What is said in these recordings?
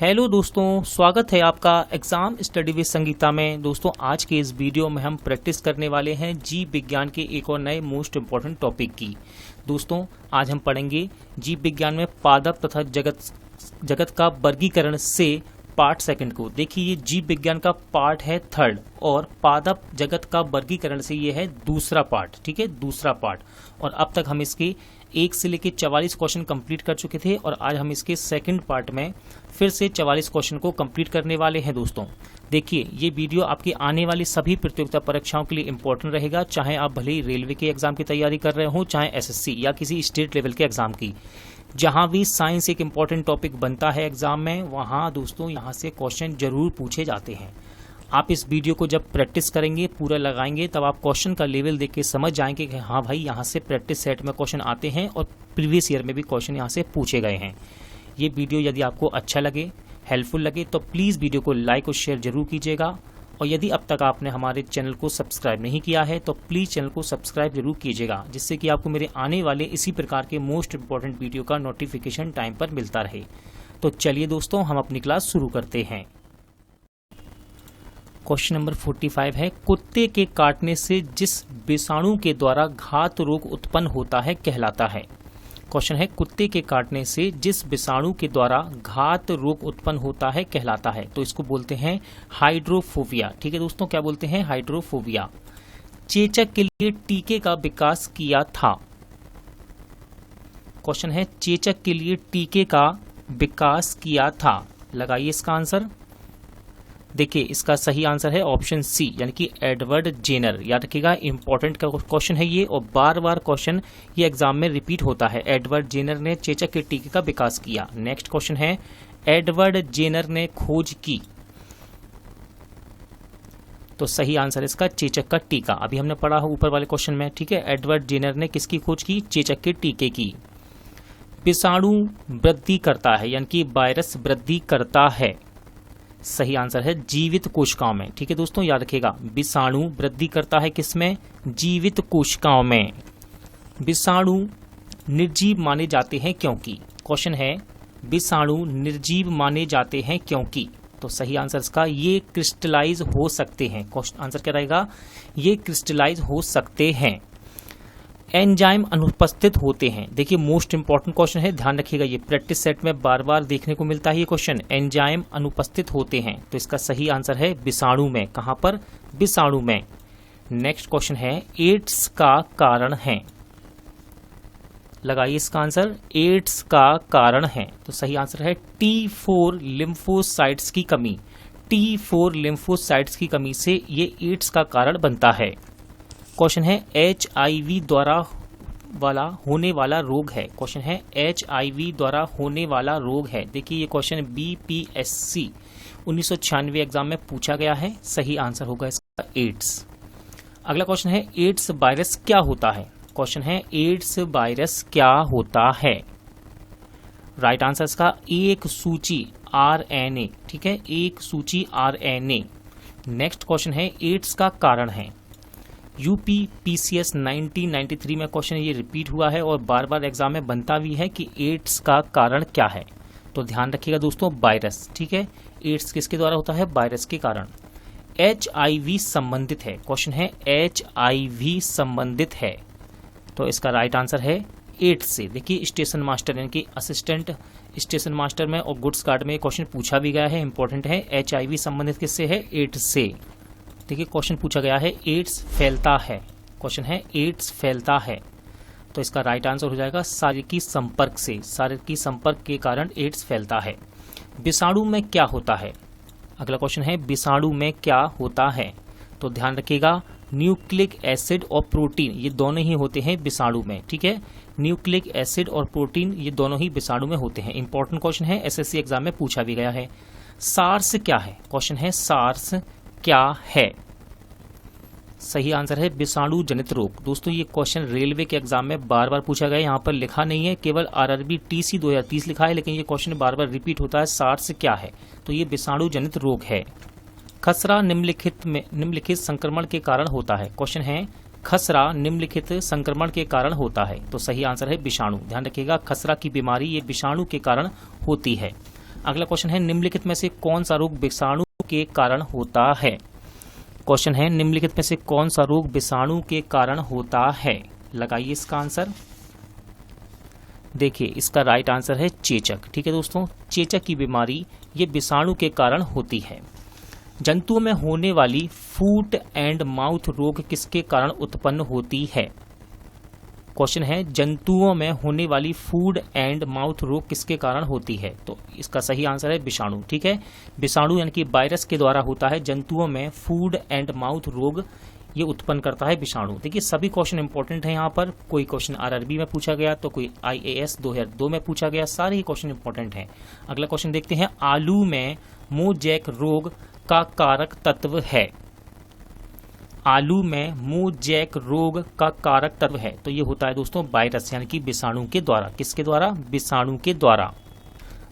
Hello दोस्तों, स्वागत है आपका एग्जाम स्टडी विद संगीता में। दोस्तों आज के इस वीडियो में हम प्रैक्टिस करने वाले हैं जीव विज्ञान के एक और नए मोस्ट इम्पॉर्टेंट टॉपिक की। दोस्तों आज हम पढ़ेंगे जीव विज्ञान में पादप तथा जगत का वर्गीकरण से पार्ट सेकंड को। देखिए ये जीव विज्ञान का पार्ट है थर्ड और पादप जगत का वर्गीकरण से ये है दूसरा पार्ट। ठीक है, दूसरा पार्ट। और अब तक हम इसके 1 से लेकर 44 क्वेश्चन कंप्लीट कर चुके थे और आज हम इसके सेकंड पार्ट में फिर से 44 क्वेश्चन को कंप्लीट करने वाले हैं। दोस्तों देखिए ये वीडियो आपकी आने वाली सभी प्रतियोगिता परीक्षाओं के लिए इंपॉर्टेंट रहेगा, चाहे आप भले ही रेलवे के एग्जाम की तैयारी कर रहे हो, चाहे एसएससी या किसी स्टेट लेवल के एग्जाम की। जहां भी साइंस एक इम्पॉर्टेंट टॉपिक बनता है एग्जाम में, वहां दोस्तों यहां से क्वेश्चन जरूर पूछे जाते हैं। आप इस वीडियो को जब प्रैक्टिस करेंगे, पूरा लगाएंगे, तब आप क्वेश्चन का लेवल देख के समझ जाएंगे कि हाँ भाई यहाँ से प्रैक्टिस सेट में क्वेश्चन आते हैं और प्रीवियस ईयर में भी क्वेश्चन यहाँ से पूछे गए हैं। ये वीडियो यदि आपको अच्छा लगे, हेल्पफुल लगे, तो प्लीज़ वीडियो को लाइक और शेयर जरूर कीजिएगा। और यदि अब तक आपने हमारे चैनल को सब्सक्राइब नहीं किया है तो प्लीज़ चैनल को सब्सक्राइब जरूर कीजिएगा, जिससे कि आपको मेरे आने वाले इसी प्रकार के मोस्ट इम्पॉर्टेंट वीडियो का नोटिफिकेशन टाइम पर मिलता रहे। तो चलिए दोस्तों हम अपनी क्लास शुरू करते हैं। क्वेश्चन नंबर 45 है, कुत्ते के काटने से जिस विषाणु के द्वारा घात रोग उत्पन्न होता है कहलाता है। क्वेश्चन है कुत्ते के काटने से जिस विषाणु के द्वारा घात रोग उत्पन्न होता है कहलाता है। तो इसको बोलते हैं हाइड्रोफोबिया। ठीक है दोस्तों, क्या बोलते हैं? हाइड्रोफोबिया। चेचक के लिए टीके का विकास किया था। क्वेश्चन है चेचक के लिए टीके का विकास किया था। लगाइए इसका आंसर। देखिए इसका सही आंसर है ऑप्शन सी, यानी कि एडवर्ड जेनर। याद रखिएगा इंपॉर्टेंट क्वेश्चन है ये और बार बार क्वेश्चन ये एग्जाम में रिपीट होता है। एडवर्ड जेनर ने चेचक के टीके का विकास किया। नेक्स्ट क्वेश्चन है एडवर्ड जेनर ने खोज की। तो सही आंसर इसका चेचक का टीका। अभी हमने पढ़ा है ऊपर वाले क्वेश्चन में। ठीक है, एडवर्ड जेनर ने किसकी खोज की? चेचक के टीके की। विषाणु वृद्धि करता है, यानी कि वायरस वृद्धि करता है। सही आंसर है जीवित कोशिकाओं में। ठीक है दोस्तों, याद रखिएगा विषाणु वृद्धि करता है किसमें? जीवित कोशिकाओं में। विषाणु निर्जीव माने जाते हैं क्योंकि। क्वेश्चन है विषाणु निर्जीव माने जाते हैं क्योंकि। तो सही आंसर इसका ये क्रिस्टलाइज हो सकते हैं। क्वेश्चन आंसर क्या रहेगा? ये क्रिस्टलाइज हो सकते हैं। एंजाइम अनुपस्थित होते हैं। देखिए मोस्ट इंपॉर्टेंट क्वेश्चन है, ध्यान रखिएगा, ये प्रैक्टिस सेट में बार बार देखने को मिलता है ये क्वेश्चन। एंजाइम अनुपस्थित होते हैं, तो इसका सही आंसर है विषाणु में। कहां पर? विषाणु में। नेक्स्ट क्वेश्चन है एड्स का कारण है। लगाइए इसका आंसर। एड्स का कारण है, तो सही आंसर है T4 लिम्फोसाइट्स की कमी। T4 लिम्फोसाइट्स की कमी से ये एड्स का कारण बनता है। क्वेश्चन है HIV द्वारा होने वाला रोग है। क्वेश्चन है HIV द्वारा होने वाला रोग है। देखिए ये क्वेश्चन BPSC 1996 एग्जाम में पूछा गया है। सही आंसर होगा इसका एड्स। अगला क्वेश्चन है एड्स वायरस क्या होता है। क्वेश्चन है एड्स वायरस क्या होता है। राइट आंसर इसका एक सूची RNA। ठीक है, एक सूची RNA। नेक्स्ट क्वेश्चन है एड्स का कारण है। UPPCS 1993 में क्वेश्चन ये रिपीट हुआ है और बार बार एग्जाम में बनता भी है कि एड्स का कारण क्या है। तो ध्यान रखिएगा दोस्तों वायरस। ठीक है, एड्स किसके द्वारा होता है? वायरस के कारण। HIV संबंधित है। क्वेश्चन है HIV संबंधित है, तो इसका राइट आंसर है एड्स से। देखिए स्टेशन मास्टर यानी कि असिस्टेंट स्टेशन मास्टर में और गुड्स कार्ड में क्वेश्चन पूछा भी गया है, इंपॉर्टेंट है। HIV संबंधित किससे है? एड्स से। देखिए क्वेश्चन पूछा गया है एड्स फैलता है। क्वेश्चन है एड्स फैलता है, तो इसका राइट आंसर हो जाएगा शारीरिक संपर्क से। शारीरिक संपर्क के कारण एड्स फैलता है। विषाणु में क्या होता है? अगला क्वेश्चन है विषाणु में क्या होता है। तो ध्यान रखिएगा न्यूक्लिक एसिड और प्रोटीन ये दोनों ही होते हैं विषाणु में। ठीक है, न्यूक्लिक एसिड और प्रोटीन ये दोनों ही विषाणु में होते हैं। इंपॉर्टेंट क्वेश्चन है, SSC एग्जाम में पूछा भी गया है। सार्स क्या है? क्वेश्चन है सार्स क्या है। सही आंसर है विषाणु जनित रोग। दोस्तों ये क्वेश्चन रेलवे के एग्जाम में बार बार पूछा गया है। यहाँ पर लिखा नहीं है, केवल RRB TC 2030 लिखा है, लेकिन ये क्वेश्चन बार बार रिपीट होता है। सार्स क्या है? तो ये विषाणु जनित रोग है। खसरा निम्नलिखित संक्रमण के कारण होता है। क्वेश्चन है खसरा निम्नलिखित संक्रमण के कारण होता है। तो सही आंसर है विषाणु। ध्यान रखिएगा खसरा की बीमारी ये विषाणु के कारण होती है। अगला क्वेश्चन है निम्नलिखित में से कौन सा रोग विषाणु के कारण होता है। क्वेश्चन है निम्नलिखित में से कौन सा रोग विषाणु के कारण होता है। लगाइए इसका आंसर। देखिए इसका राइट आंसर है चेचक। ठीक है दोस्तों, चेचक की बीमारी ये विषाणु के कारण होती है। जंतुओं में होने वाली फूट एंड माउथ रोग किसके कारण उत्पन्न होती है। क्वेश्चन है जंतुओं में होने वाली फूड एंड माउथ रोग किसके कारण होती है। तो इसका सही आंसर है विषाणु। ठीक है, विषाणु यानी कि वायरस के द्वारा होता है। जंतुओं में फूड एंड माउथ रोग ये उत्पन्न करता है विषाणु। देखिए सभी क्वेश्चन इंपॉर्टेंट हैं यहाँ पर। कोई क्वेश्चन आरआरबी में पूछा गया तो कोई IAS 2002 में पूछा गया, सारे ही क्वेश्चन इंपॉर्टेंट हैं। अगला क्वेश्चन देखते हैं, आलू में मोजैक रोग का कारक तत्व है। आलू में मोजैक रोग का कारक तत्व है तो ये होता है दोस्तों वायरस यानी कि विषाणु के द्वारा। किसके द्वारा? विषाणु के द्वारा।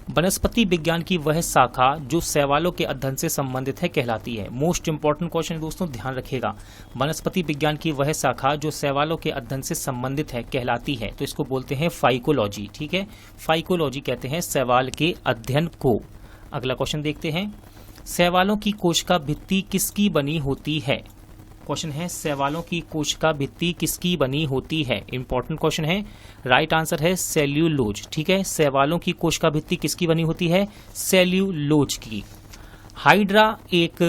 वनस्पति विज्ञान की वह शाखा जो शैवालों के अध्ययन से संबंधित है कहलाती है। मोस्ट इंपॉर्टेंट क्वेश्चन है दोस्तों, ध्यान रखिएगा। वनस्पति विज्ञान की वह शाखा जो शैवालों के अध्ययन से संबंधित है कहलाती है तो इसको बोलते हैं फाइकोलॉजी। ठीक है, फाइकोलॉजी कहते हैं शैवाल के अध्ययन को। अगला क्वेश्चन देखते हैं, शैवालों की कोशिका भित्ति किसकी बनी होती है। क्वेश्चन है शैवालों की कोशिका भित्ति किसकी बनी होती है। इंपॉर्टेंट क्वेश्चन है। राइट आंसर है सेल्यूलोज। ठीक है, शैवालों की कोशिका भित्ति किसकी बनी होती है? सेल्यूलोज की। हाइड्रा एक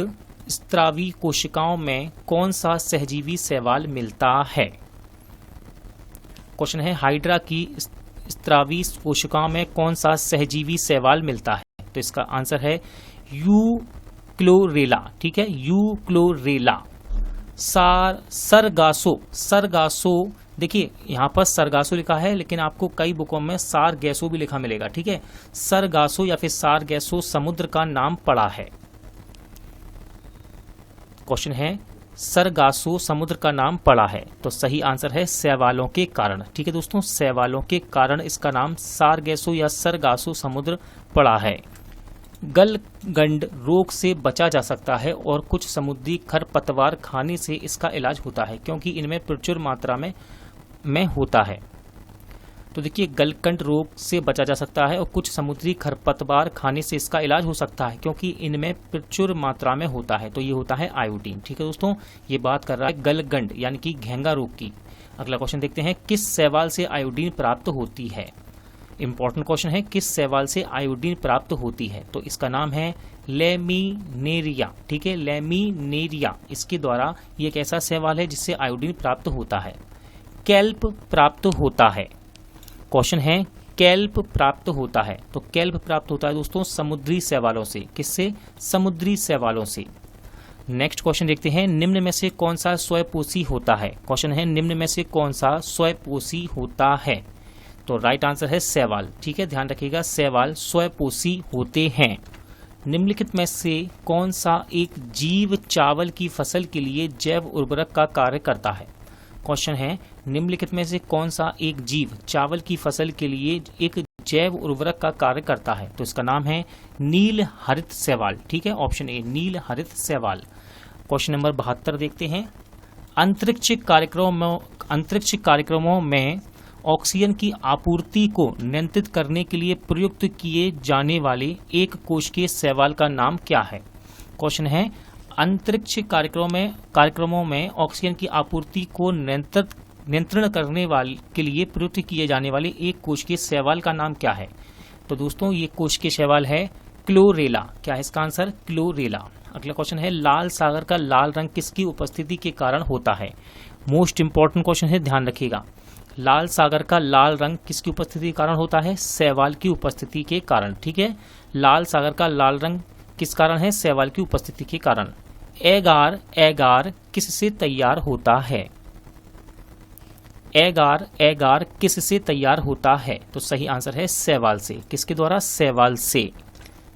स्त्रावी कोशिकाओं में कौन सा सहजीवी शैवाल मिलता है। क्वेश्चन है हाइड्रा की स्त्रावी कोशिकाओं में कौन सा सहजीवी शैवाल मिलता है। तो इसका आंसर है यूक्लोरेला। ठीक है, यूक्लोरेला। सरगासो देखिए यहाँ पर सरगासो लिखा है लेकिन आपको कई बुकों में सारगैसो भी लिखा मिलेगा। ठीक है, सरगासो या फिर सारगैसो समुद्र का नाम पड़ा है। क्वेश्चन है सरगासो समुद्र का नाम पड़ा है तो सही आंसर है शैवालों के कारण। ठीक है दोस्तों, शैवालों के कारण इसका नाम सारगैसो या सरगासो समुद्र पड़ा है। गलगंड रोग से बचा जा सकता है और कुछ समुद्री खरपतवार खाने से इसका इलाज होता है क्योंकि इनमें प्रचुर मात्रा में होता है। तो देखिए गलगंड रोग से बचा जा सकता है और कुछ समुद्री खरपतवार खाने से इसका इलाज हो सकता है क्योंकि इनमें प्रचुर मात्रा में होता है। तो ये होता है आयोडीन। ठीक है दोस्तों, ये बात कर रहा है गलगंड यानी कि घेंगा रोग की। अगला क्वेश्चन देखते हैं, किस शैवाल से आयोडीन प्राप्त होती है। इंपॉर्टेंट क्वेश्चन है, किस शैवाल से आयोडीन प्राप्त होती है। तो इसका नाम है लेमिनेरिया। ठीक है, लेमिनेरिया। इसके द्वारा ये एक ऐसा शैवाल है जिससे आयोडीन प्राप्त होता है। कैल्प प्राप्त होता है। क्वेश्चन है कैल्प प्राप्त होता है तो कैल्प प्राप्त होता है दोस्तों समुद्री शैवालों से। किससे? समुद्री शैवालों से। नेक्स्ट क्वेश्चन देखते हैं, निम्न में से कौन सा स्वयंपोषी होता है। क्वेश्चन है निम्न में से कौन सा स्वयंपोषी होता है। तो राइट आंसर है शैवाल। ठीक है, ध्यान रखिएगा शैवाल स्वयंपोषी होते हैं। निम्नलिखित में से कौन सा एक जीव चावल की फसल के लिए जैव उर्वरक का कार्य करता है। क्वेश्चन है निम्नलिखित में से कौन सा एक जीव चावल की फसल के लिए एक जैव उर्वरक का कार्य करता है। तो इसका नाम है नील हरित शैवाल। ठीक है, ऑप्शन ए नील हरित शैवाल। क्वेश्चन नंबर 72 देखते हैं, अंतरिक्ष कार्यक्रमों में ऑक्सीजन की आपूर्ति को नियंत्रित करने के लिए प्रयुक्त किए जाने वाले एक कोशिकीय शैवाल का नाम क्या है। क्वेश्चन है अंतरिक्ष कार्यक्रमों में ऑक्सीजन की आपूर्ति को नियंत्रण करने वाले के लिए प्रयुक्त किए जाने वाले एक कोशिकीय शैवाल का नाम क्या है। तो दोस्तों ये कोशिकीय शैवाल है क्लोरेला। क्या है इसका आंसर? क्लोरेला। अगला क्वेश्चन है, लाल सागर का लाल रंग किसकी उपस्थिति के कारण होता है। मोस्ट इंपॉर्टेंट क्वेश्चन है, ध्यान रखिएगा। लाल सागर का लाल रंग किसकी उपस्थिति के कारण होता है? शैवाल की उपस्थिति के कारण। ठीक है, लाल सागर का लाल रंग किस कारण है? शैवाल की उपस्थिति के कारण। एगार किससे तैयार होता है। एगार किससे तैयार होता है। तो सही आंसर है शैवाल से। किसके द्वारा? शैवाल से।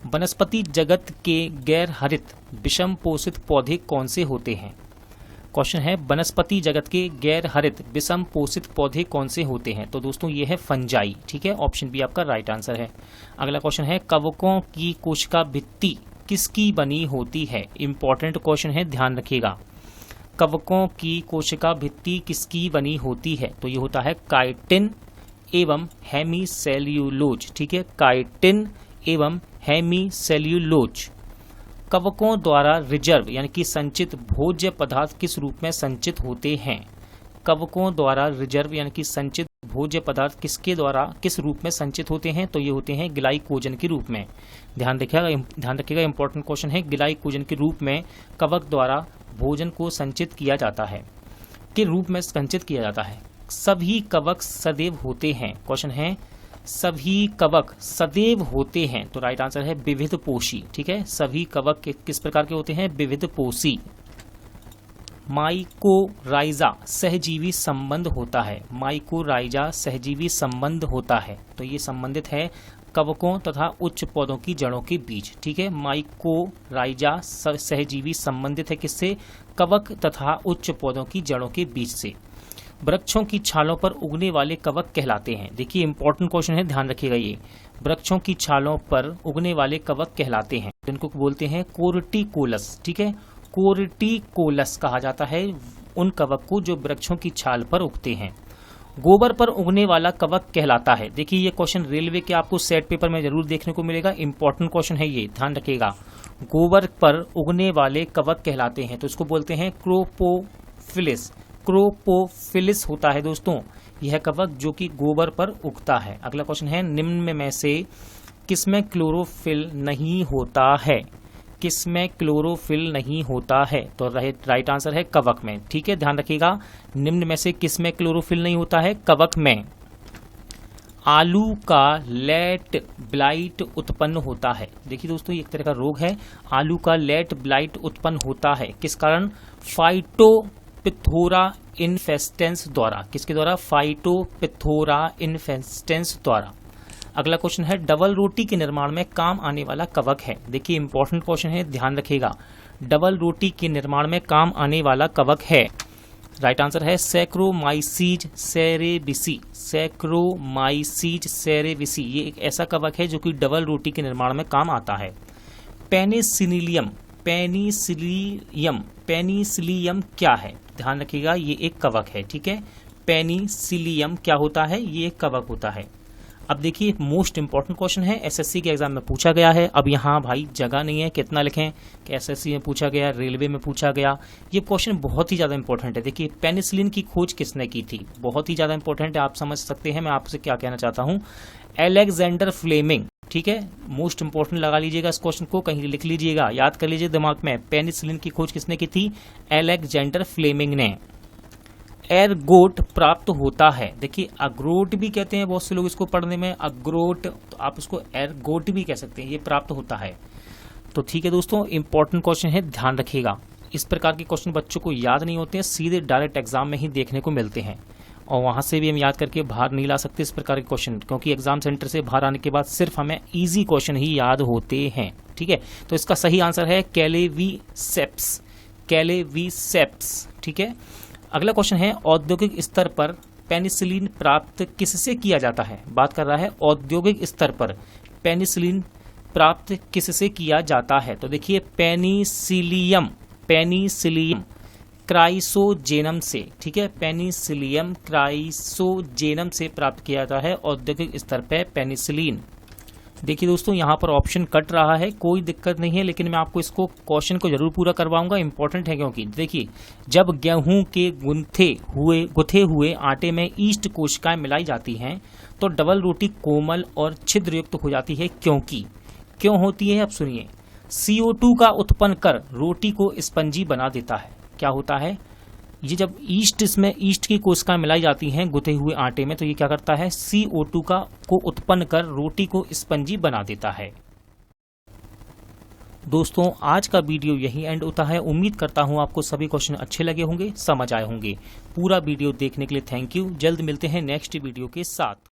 वनस्पति जगत के गैर हरित विषम पोषित पौधे कौन से होते हैं। क्वेश्चन है वनस्पति जगत के गैर हरित विषम पोषित पौधे कौन से होते हैं। तो दोस्तों ये है फंजाई। ठीक है, ऑप्शन बी आपका राइट आंसर है। अगला क्वेश्चन है, कवकों की कोशिका भित्ति किसकी बनी होती है। इंपॉर्टेंट क्वेश्चन है, ध्यान रखिएगा। कवकों की कोशिका भित्ति किसकी बनी होती है। तो ये होता है काइटिन एवं हेमीसेल्यूलोज। ठीक है, काइटिन एवं हेमीसेल्यूलोज। कवकों द्वारा रिजर्व यानी कि संचित भोज्य पदार्थ किस रूप में संचित होते हैं? कवकों द्वारा रिजर्व यानी कि संचित भोज्य पदार्थ किस रूप में संचित होते हैं? तो ये होते हैं ग्लाइकोजन के रूप में। ध्यान रखिएगा इंपॉर्टेंट क्वेश्चन है, ग्लाइकोजन के रूप में कवक द्वारा भोजन को संचित किया जाता है, के रूप में संचित किया जाता है। सभी कवक सदैव होते हैं। क्वेश्चन है सभी कवक सदैव होते हैं, तो राइट आंसर है विविध पोषी। ठीक है, सभी कवक किस प्रकार के होते हैं? विविध पोषी। माइकोराइजा सहजीवी संबंध होता है। माइकोराइजा सहजीवी संबंध होता है, तो ये संबंधित है कवकों तथा उच्च पौधों की जड़ों के बीच। ठीक है, माइकोराइजा सहजीवी संबंधित है किससे? कवक तथा उच्च पौधों की जड़ों के बीच से। वृक्षों की छालों पर उगने वाले कवक कहलाते हैं। देखिए इंपॉर्टेंट क्वेश्चन है, ध्यान रखिएगा ये। वृक्षों की छालों पर उगने वाले कवक कहलाते हैं, जिनको बोलते हैं कोर्टिकोलस। ठीक है, कोर्टिकोलस कहा जाता है उन कवक को जो वृक्षों की छाल पर उगते हैं। गोबर पर उगने वाला कवक कहलाता है। देखिए ये क्वेश्चन रेलवे के आपको सेट पेपर में जरूर देखने को मिलेगा, इंपॉर्टेंट क्वेश्चन है ये, ध्यान रखिएगा। गोबर पर उगने वाले कवक कहलाते हैं, तो इसको बोलते हैं क्रोपोफिलिस। क्रोपोफिलिस होता है दोस्तों यह कवक जो कि गोबर पर उगता है। अगला क्वेश्चन है निम्न में से किसमें क्लोरोफिल नहीं होता है? किसमें क्लोरोफिल नहीं होता है? तो राइट आंसर है कवक में। ठीक है, ध्यान रखिएगा, निम्न में से किसमें क्लोरोफिल नहीं होता है? कवक में। आलू का लेट ब्लाइट उत्पन्न होता है। देखिए दोस्तों ये एक तरह का रोग है, आलू का लेट ब्लाइट उत्पन्न होता है किस कारण? फाइटोपिथोरा इन्फेस्टेंस द्वारा। किसके द्वारा? फाइटोपिथोरा इन्फेस्टेंस द्वारा। अगला क्वेश्चन है डबल रोटी के निर्माण में काम आने वाला कवक है। देखिए इंपॉर्टेंट क्वेश्चन है, ध्यान रखिएगा। डबल रोटी के निर्माण में काम आने वाला कवक है, राइट आंसर है सैक्रोमाइसीज सेरेविसी। सैक्रोमाइसीज सेरेविसी ये एक ऐसा कवक है जो कि डबल रोटी के निर्माण में काम आता है। पेनिसिलियम पेनिसिलियम क्या है? ध्यान रखिएगा ये एक कवक है। ठीक है, पेनिसिलियम क्या होता है? ये एक कवक होता है। अब देखिए मोस्ट इंपॉर्टेंट क्वेश्चन है, एसएससी के एग्जाम में पूछा गया है। अब यहाँ भाई जगह नहीं है कितना लिखें कि एसएससी में पूछा गया, रेलवे में पूछा गया। ये क्वेश्चन बहुत ही ज्यादा इंपॉर्टेंट है। देखिए पेनिसिलिन की खोज किसने की थी? बहुत ही ज्यादा इंपॉर्टेंट है, आप समझ सकते हैं मैं आपसे क्या कहना चाहता हूँ। Alexander Fleming. ठीक है, मोस्ट इंपॉर्टेंट लगा लीजिएगा इस क्वेश्चन को, कहीं लिख लीजिएगा, याद कर लीजिए दिमाग में। पेनिसिलिन की खोज किसने की थी? अलेक्जेंडर फ्लेमिंग ने। एरगोट प्राप्त होता है। देखिए अग्रोट भी कहते हैं बहुत से लोग इसको पढ़ने में, अग्रोट, तो आप इसको एरगोट भी कह सकते हैं, ये प्राप्त होता है। तो ठीक है दोस्तों, इंपॉर्टेंट क्वेश्चन है, ध्यान रखिएगा। इस प्रकार के क्वेश्चन बच्चों को याद नहीं होते हैं, सीधे डायरेक्ट एग्जाम में ही देखने को मिलते हैं और वहां से भी हम याद करके बाहर नहीं ला सकते इस प्रकार के क्वेश्चन, क्योंकि एग्जाम सेंटर से बाहर आने के बाद सिर्फ हमें इजी क्वेश्चन ही याद होते हैं। ठीक है, तो इसका सही आंसर है कैलेवीसेप्स। कैलेवीसेप्स। ठीक है, अगला क्वेश्चन है औद्योगिक स्तर पर पेनिसिलिन प्राप्त किससे किया जाता है? बात कर रहा है औद्योगिक स्तर पर पेनिसिलिन प्राप्त किससे किया जाता है? तो देखिए पेनिसिलियम क्राइसोजेनम से। ठीक है, पेनिसिलियम क्राइसोजेनम से प्राप्त किया जाता है औद्योगिक स्तर पर पेनिसिलिन। देखिए दोस्तों यहाँ पर ऑप्शन कट रहा है, कोई दिक्कत नहीं है, लेकिन मैं आपको इसको क्वेश्चन को जरूर पूरा करवाऊंगा, इंपॉर्टेंट है। क्योंकि देखिए जब गेहूं के गुथे हुए आटे में ईस्ट कोशिकाएं मिलाई जाती हैं तो डबल रोटी कोमल और छिद्रयुक्त हो जाती है। क्यों होती है? अब सुनिए, CO2 का उत्पन्न कर रोटी को स्पंजी बना देता है। क्या होता है? ये जब ईस्ट की कोशिकाएं मिलाई जाती हैं गुथे हुए आटे में, तो ये क्या करता है? CO2 को उत्पन्न कर रोटी को स्पंजी बना देता है। दोस्तों आज का वीडियो यही एंड होता है। उम्मीद करता हूं आपको सभी क्वेश्चन अच्छे लगे होंगे, समझ आए होंगे। पूरा वीडियो देखने के लिए थैंक यू। जल्द मिलते हैं नेक्स्ट वीडियो के साथ।